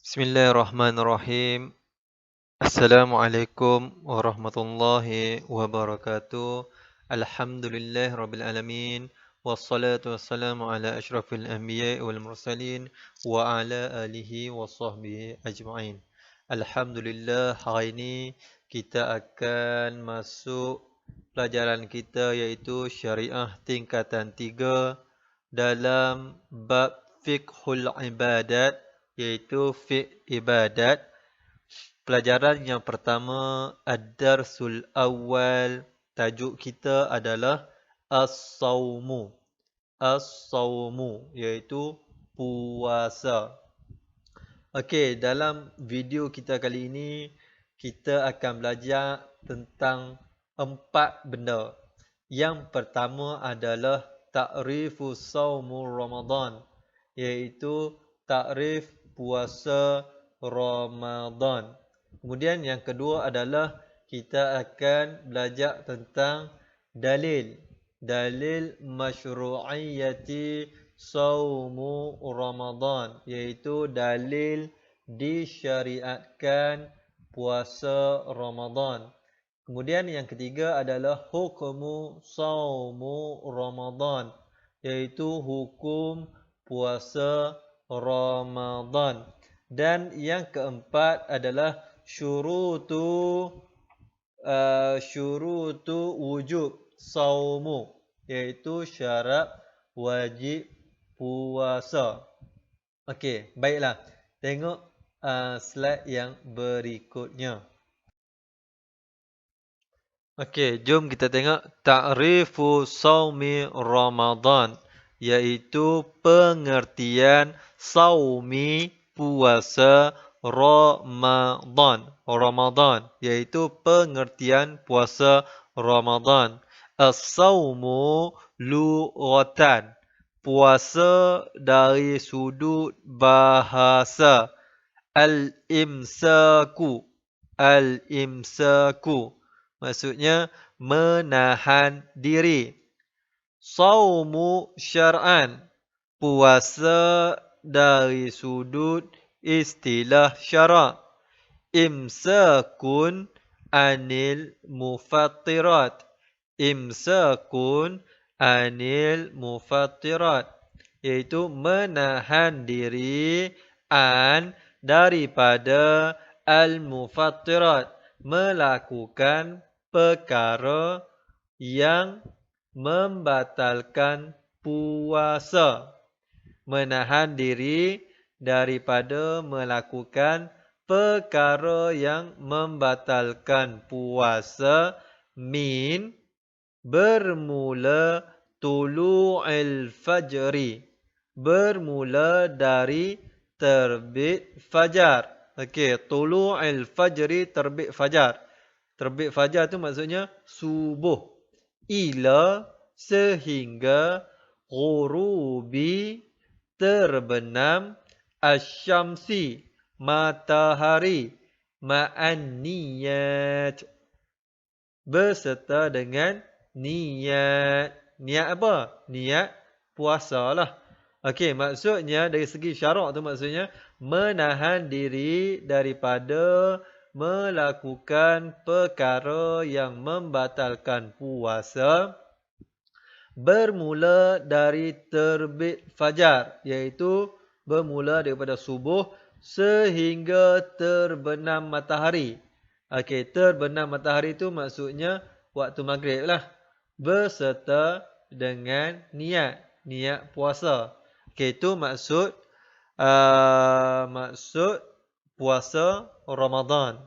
Bismillahirrahmanirrahim. Assalamualaikum warahmatullahi wabarakatuh. Alhamdulillahirabbil alamin. Wassalatu wassalamu ala asyrafil anbiya'i wal mursalin wa ala alihi wa sahbihi ajma'in. Alhamdulillah, hari ini kita akan masuk pelajaran kita iaitu Syariah tingkatan 3 dalam bab fiqhul ibadat iaitu fiqh ibadat. Pelajaran yang pertama, ad-darsul awal, tajuk kita adalah as-sawmu. As-sawmu iaitu puasa. Okey, dalam video kita kali ini kita akan belajar tentang 4 benda. Yang pertama adalah ta'rifu sawmu Ramadan, iaitu takrif puasa Ramadan. Kemudian yang kedua adalah kita akan belajar tentang dalil masyru'iyyati saumu Ramadan, iaitu dalil disyariatkan puasa Ramadan. Kemudian yang ketiga adalah hukumu saumu Ramadan, iaitu hukum puasa Ramadan. Dan yang keempat adalah syurutu wujub saumu, iaitu syarat wajib puasa. Okey, baiklah. Tengok slide yang berikutnya. Okey, jom kita tengok ta'rifu saumi Ramadan, iaitu pengertian saumi puasa Ramadan. Ramadan iaitu pengertian puasa Ramadan. As-saumu lughatan, puasa dari sudut bahasa. Al-imsaku, maksudnya menahan diri. Saumu syar'an, puasa dari sudut istilah syarak. Imsakun anil mufattirat. Imsakun anil mufattirat, iaitu menahan diri daripada al-mufattirat, melakukan perkara yang membatalkan puasa. Menahan diri daripada melakukan perkara yang membatalkan puasa min bermula tulu'il fajri, bermula dari terbit fajar. Okey, tulu'il fajri, terbit fajar. Terbit fajar tu maksudnya subuh. Ila, sehingga, ghurubi, terbenam, asyamsi, matahari, ma'an niyat, beserta dengan niat. Niat apa? Niat puasa lah. Okey, maksudnya dari segi syarak tu maksudnya menahan diri daripada melakukan perkara yang membatalkan puasa bermula dari terbit fajar, iaitu bermula daripada subuh sehingga terbenam matahari. Okey, terbenam matahari tu maksudnya waktu maghrib lah, beserta dengan niat puasa. Okey, itu maksud puasa Ramadan.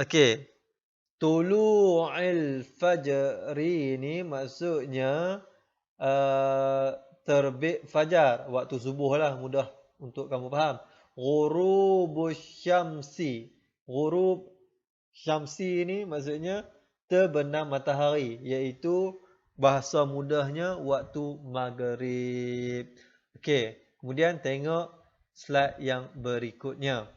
Okey, tulu'il fajri ni maksudnya terbit fajar, waktu subuh lah, mudah untuk kamu faham. Ghurubus syamsi, ghurub syamsi ni maksudnya terbenam matahari, iaitu bahasa mudahnya waktu maghrib. Okey, kemudian tengok slide yang berikutnya.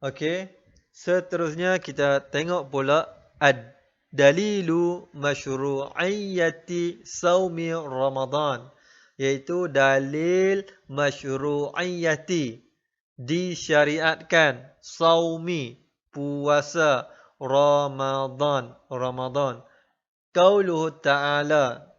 Okey, seterusnya kita tengok pula ad-dalilu masyru'iyyati saumi Ramadan, Iaitu dalil masyru'iyyati, disyariatkan, saumi, puasa Ramadan. Qauluhu ta'ala,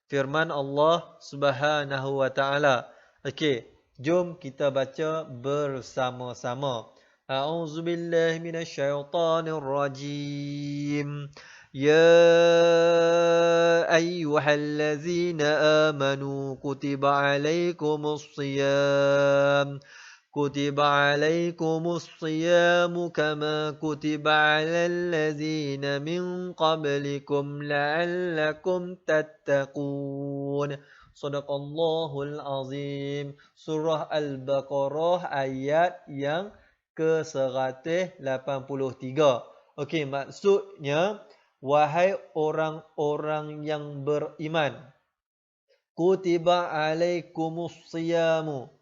firman Allah Subhanahu wa ta'ala. Okey, jom kita baca bersama-sama. A'udzubillahi minasyaitonir rajim. Ya ayyuhallazina amanu kutiba alaikumus shiyam كتب عليكم الصيام كما كتب على الذين من قبلكم لعلكم تتقون. Sadaqallahul Azim. Surah Al-Baqarah ayat yang ke-183. Okey, maksudnya, wahai orang-orang yang beriman, kutiba alaikumus siyamu,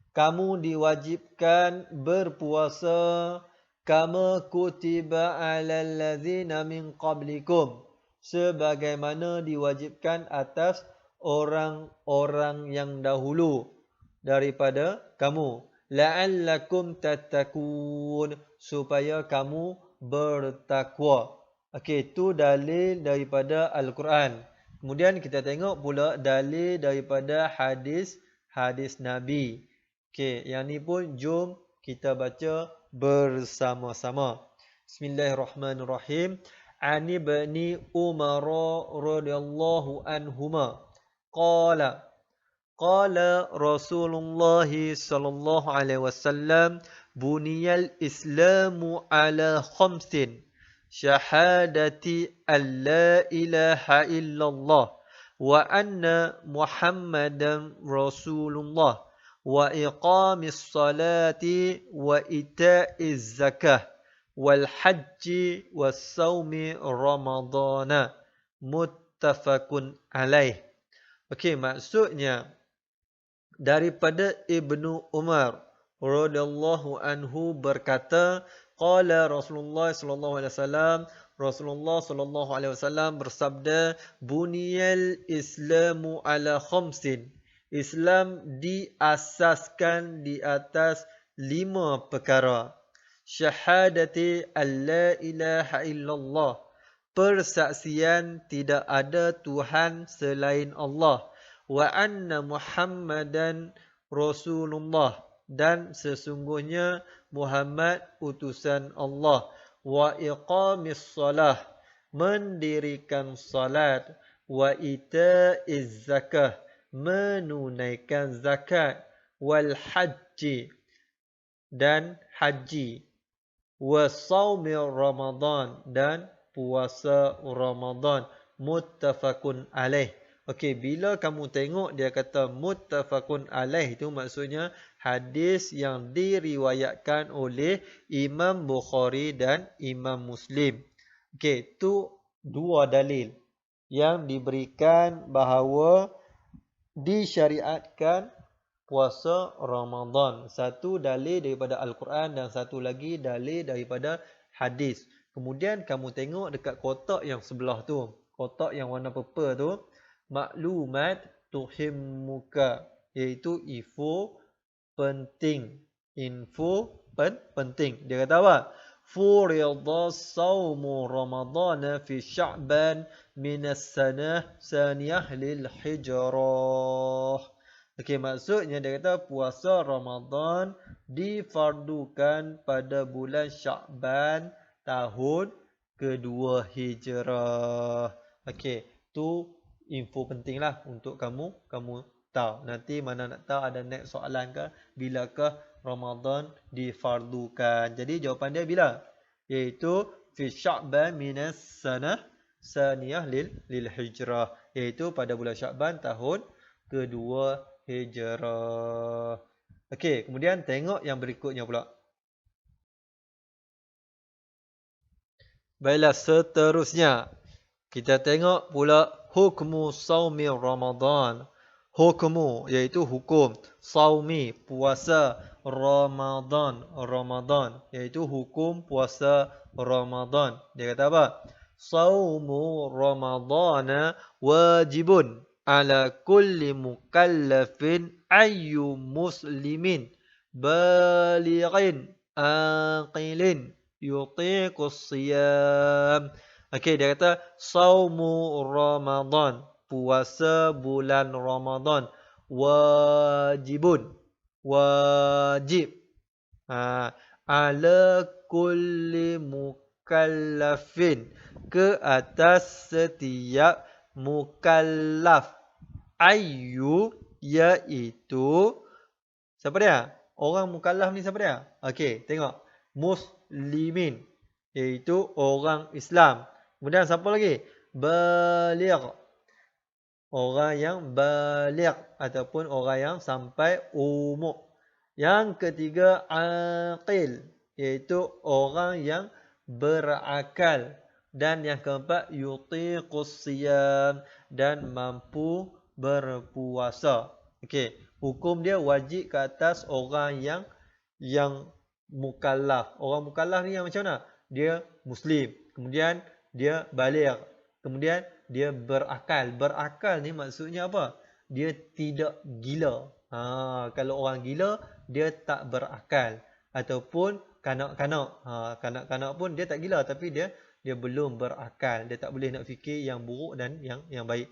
kamu diwajibkan berpuasa, kama kutiba alal ladzina min qablikum, sebagaimana diwajibkan atas orang-orang yang dahulu daripada kamu, la'allakum tattaqun, supaya kamu bertakwa. Okey, itu dalil daripada Al-Quran. Kemudian kita tengok pula dalil daripada hadis Nabi. Okey, yang ni pun jom kita baca bersama-sama. Bismillahirrahmanirrahim. Ani bani Umar radhiyallahu anhuma qala Rasulullah sallallahu alaihi wasallam buniyal islamu ala khamsin syahadati an la ilaha illallah wa anna muhammadan rasulullah wa iqamis salati wa ita'iz zakah wal hajji was saumi ramadana, muttafaqun alaih. Okey, maksudnya daripada Ibnu Umar radhiyallahu anhu berkata, qala Rasulullah sallallahu alaihi wasallam, Rasulullah sallallahu alaihi wasallam bersabda, buniyal islamu ala khamsin, Islam diasaskan di atas 5 perkara. Syahadati alla ilaha illallah, persaksian tidak ada Tuhan selain Allah. Wa anna Muhammadan Rasulullah, dan sesungguhnya Muhammad utusan Allah. Wa iqamis salah, mendirikan salat. Wa ita'iz zakah, menunaikan zakat. Wal hajji, dan haji. Wa saumi Ramadan, dan puasa Ramadan. Muttafaqun alaih. Okey, bila kamu tengok dia kata muttafaqun alaih, itu maksudnya hadis yang diriwayatkan oleh Imam Bukhari dan Imam Muslim. Okey, itu dua dalil yang diberikan bahawa disyariatkan puasa Ramadan. Satu dalil daripada Al-Quran dan satu lagi dalil daripada hadis. Kemudian kamu tengok dekat kotak yang sebelah tu, kotak yang warna purple tu, maklumat tuhimmuka, iaitu info penting. Info penting. Dia kata apa? Furida sawmu Ramadana fi Sya'ban minas sanah saniyah lil hijrah. Okey, maksudnya dia kata puasa Ramadan difardukan pada bulan Sya'ban tahun kedua hijrah. Okey, tu info penting lah untuk kamu tahu. Nanti mana nak tahu ada next soalan ke, bilakah Ramadan difardukan. Jadi jawapan dia bila? Iaitu fi Sya'ban minas sanah saniyah lil hijrah, iaitu pada bulan Sya'ban tahun kedua hijrah. Okey, kemudian tengok yang berikutnya pula. Baiklah, seterusnya kita tengok pula hukmu saumi Ramadan. Hukmu, iaitu hukum. Saumi, puasa Ramadan. Ramadan, iaitu hukum puasa Ramadan. Dia kata apa? Saumu Ramadana wajibun ala kulli mukallafin ayyu muslimin balighin aqilin yutiqus siyam. Okey, dia kata saumu Ramadan, puasa bulan Ramadan wajibun, wajib. Ala kulli mukallafin, ke atas setiap mukallaf. Ayyu, iaitu, siapa dia? Orang mukallaf ni siapa dia? Okey, tengok. Muslimin, iaitu orang Islam. Kemudian siapa lagi? Baligh, orang yang baligh ataupun orang yang sampai umur. Yang ketiga, aqil, iaitu orang yang berakal. Dan yang keempat, yutiqus siyam, dan mampu berpuasa. Okey, hukum dia wajib ke atas orang yang mukallaf. Orang mukallaf ni yang macam mana? Dia Muslim, kemudian dia baligh, kemudian dia berakal. Berakal ni maksudnya apa? Dia tidak gila. Kalau orang gila, dia tak berakal. Ataupun kanak-kanak. Kanak-kanak pun dia tak gila, tapi dia belum berakal. Dia tak boleh nak fikir yang buruk dan yang baik.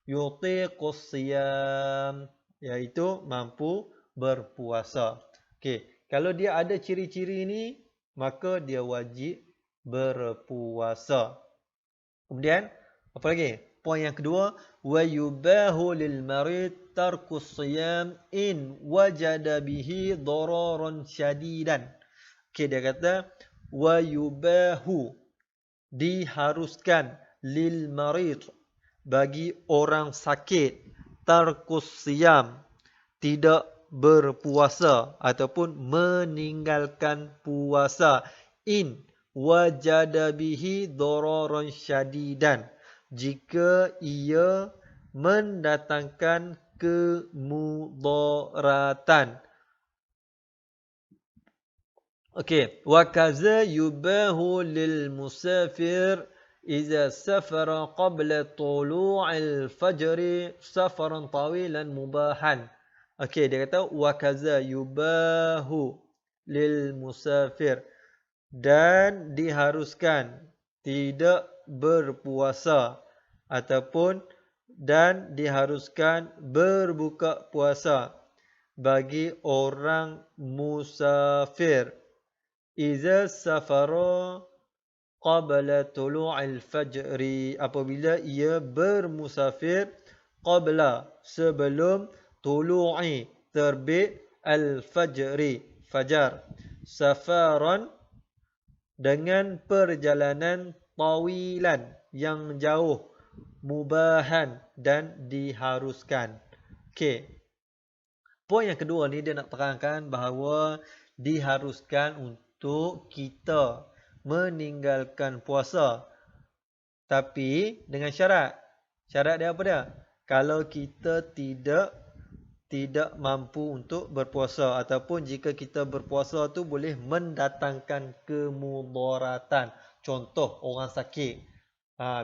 Yutiqus siyam, iaitu mampu berpuasa. Okey, kalau dia ada ciri-ciri ini, maka dia wajib berpuasa. Kemudian, apa lagi? Poin yang kedua, wa yubahu lil marid tarkus siyam in wajada bihi dararan syadidan. Okey, dia kata wa yubahu, diharuskan, lil marid, bagi orang sakit, tarkus siyam, tidak berpuasa ataupun meninggalkan puasa, in wajada bihi dararan syadidan, jika ia mendatangkan kemudaratan. Okey, wa kaza yubahu lil musafir idza safara qabla tulu'il fajr safaran tawilan mubahan. Okey, dia kata wa kaza yubahu lil musafir, dan diharuskan tidak berpuasa ataupun dan diharuskan berbuka puasa bagi orang musafir. Iza safara qabla tulu'il fajri, apabila ia bermusafir, qabla, sebelum, tulu'i, terbit, al-fajri, fajar, safaran, dengan perjalanan, tawilan, yang jauh, mubahan, dan diharuskan. Okey, poin yang kedua ni dia nak terangkan bahawa diharuskan untuk kita meninggalkan puasa, tapi dengan syarat. Syarat dia apa dia? Kalau kita tidak mampu untuk berpuasa, ataupun jika kita berpuasa tu boleh mendatangkan kemudaratan. Contoh, orang sakit.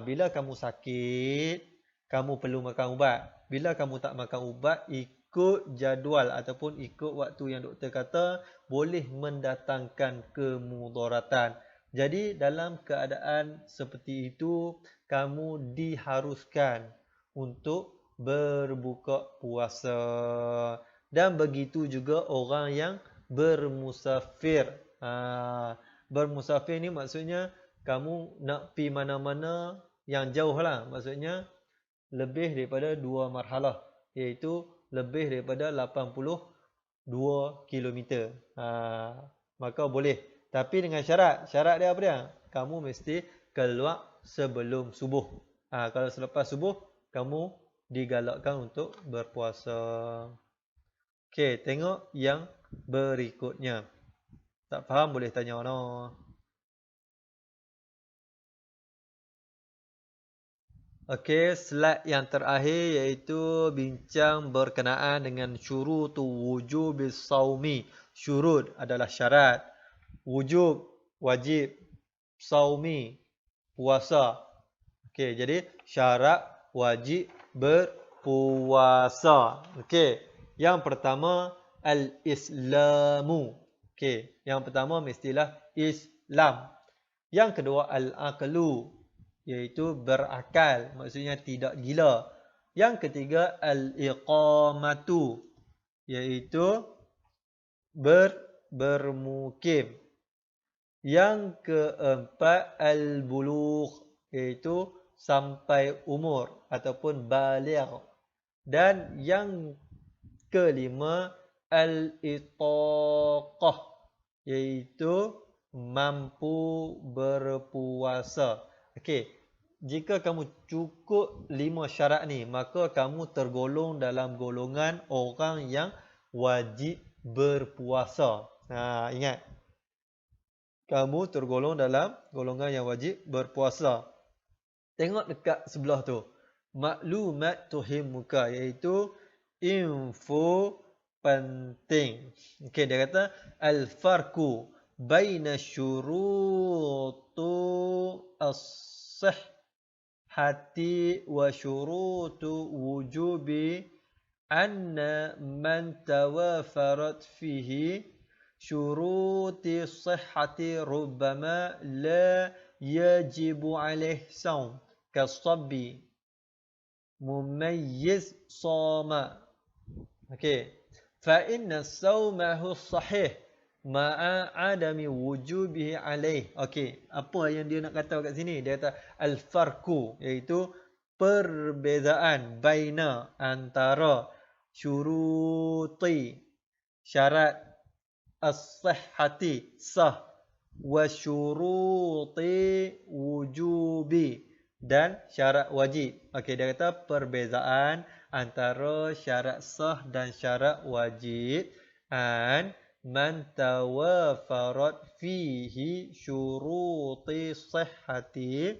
Bila kamu sakit, kamu perlu makan ubat. Bila kamu tak makan ubat, ikut jadual ataupun ikut waktu yang doktor kata, boleh mendatangkan kemudaratan. Jadi dalam keadaan seperti itu, kamu diharuskan untuk berbuka puasa. Dan begitu juga orang yang bermusafir. Bermusafir ni maksudnya kamu nak pi mana-mana yang jauh lah. Maksudnya lebih daripada 2 marhalah, iaitu lebih daripada 82 km. Maka boleh. Tapi dengan syarat. Syarat dia apa dia? Kamu mesti keluar sebelum subuh. Kalau selepas subuh, kamu digalakkan untuk berpuasa. Okey, tengok yang berikutnya. Tak faham boleh tanya mana. Okey, slide yang terakhir iaitu bincang berkenaan dengan syurutu wujubis saumi. Syurut adalah syarat. Wujub, wajib. Saumi, puasa. Okey, jadi syarat wajib berpuasa. Okey. Yang pertama al-islamu. Okey, yang pertama mestilah Islam. Yang kedua al-aqlu, iaitu berakal, maksudnya tidak gila. Yang ketiga al-iqamatu, iaitu bermukim. Yang keempat al-bulugh, iaitu sampai umur ataupun baligh. Dan yang kelima al-itaqah, iaitu mampu berpuasa. Okey, jika kamu cukup 5 syarat ni, maka kamu tergolong dalam golongan orang yang wajib berpuasa. Ingat, kamu tergolong dalam golongan yang wajib berpuasa. Tengok dekat sebelah tu, maklumat tuhimmuka, iaitu info penting. Okey, dia kata al-farqu baina syurutu as-sihhati wa syurutu wujubi anna man tawafarat fihi syuruti sihhati rubbama la yajibu alaih saum kasabbi mumayyiz sama. Okey, fa inna saumahu sahih ma'a adami wujubihi alaih. Okey, apa yang dia nak kata kat sini? Dia kata al-farqu, iaitu perbezaan baina, antara syuruti, syarat, as-sihhati, sah, wa syuruti wujubi, dan syarat wajib. Okey, dia kata perbezaan antara syarat sah dan syarat wajib. And man tawafarat fihi syuruti sihhati,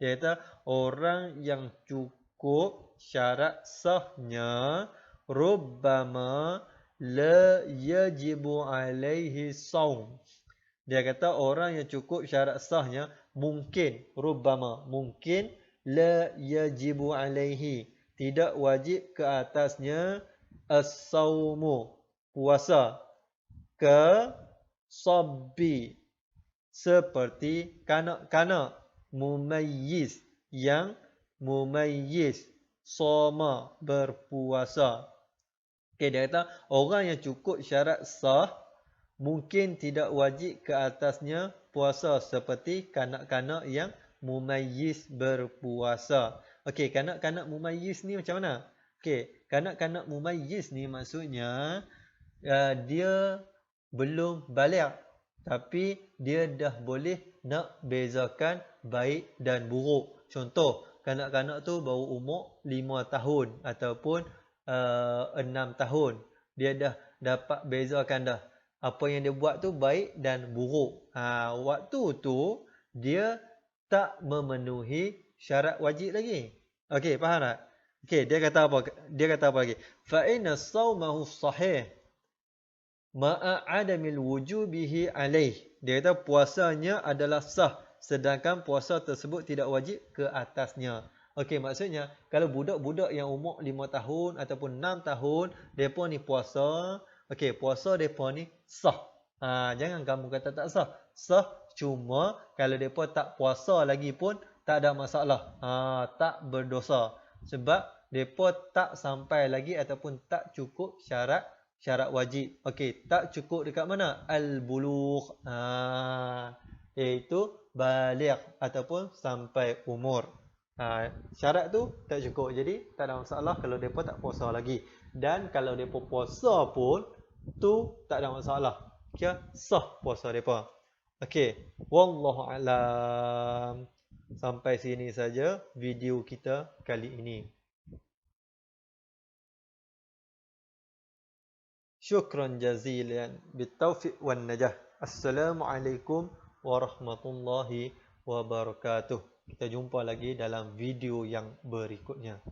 dia kata orang yang cukup syarat sahnya, rubbama la yajibu alaihi saum. Dia kata orang yang cukup syarat sahnya mungkin, rubbama, mungkin, la yajibu alaihi, tidak wajib ke atasnya, as-saumu, puasa, ke sabbi, seperti kanak-kanak, mumayyiz, yang mumayyiz, soma, berpuasa. Okey, dia kata orang yang cukup syarat sah mungkin tidak wajib ke atasnya puasa, seperti kanak-kanak yang mumayyiz, berpuasa. Okey, kanak-kanak mumayyiz ni macam mana? Okey, kanak-kanak mumayyiz ni maksudnya dia belum baligh, tapi dia dah boleh nak bezakan baik dan buruk. Contoh, kanak-kanak tu baru umur 5 tahun ataupun 6 tahun. Dia dah dapat bezakan dah apa yang dia buat tu baik dan buruk. Waktu tu dia tak memenuhi syarat wajib lagi. Okey, faham tak? Okey, dia kata apa? Dia kata apa lagi? Fa inna saumahu sahih ma'a adamil wujubihi alaih. Dia kata puasanya adalah sah, sedangkan puasa tersebut tidak wajib ke atasnya. Okey, maksudnya kalau budak-budak yang umur 5 tahun ataupun 6 tahun, depa ni puasa, okey, puasa depa ni sah. Jangan kamu kata tak sah. Sah, cuma kalau depa tak puasa lagi pun tak ada masalah. Tak berdosa. Sebab depa tak sampai lagi ataupun tak cukup syarat wajib. Okey, tak cukup dekat mana? Al-bulugh. Iaitu baligh ataupun sampai umur. Syarat tu tak cukup. Jadi tak ada masalah kalau depa tak puasa lagi. Dan kalau depa puasa pun tu tak ada masalah. Kira sah puasa depa. Okey, wallahu alam. Sampai sini saja video kita kali ini. Syukran jazilan bitaufiq wan najah. Assalamualaikum warahmatullahi wabarakatuh. Kita jumpa lagi dalam video yang berikutnya.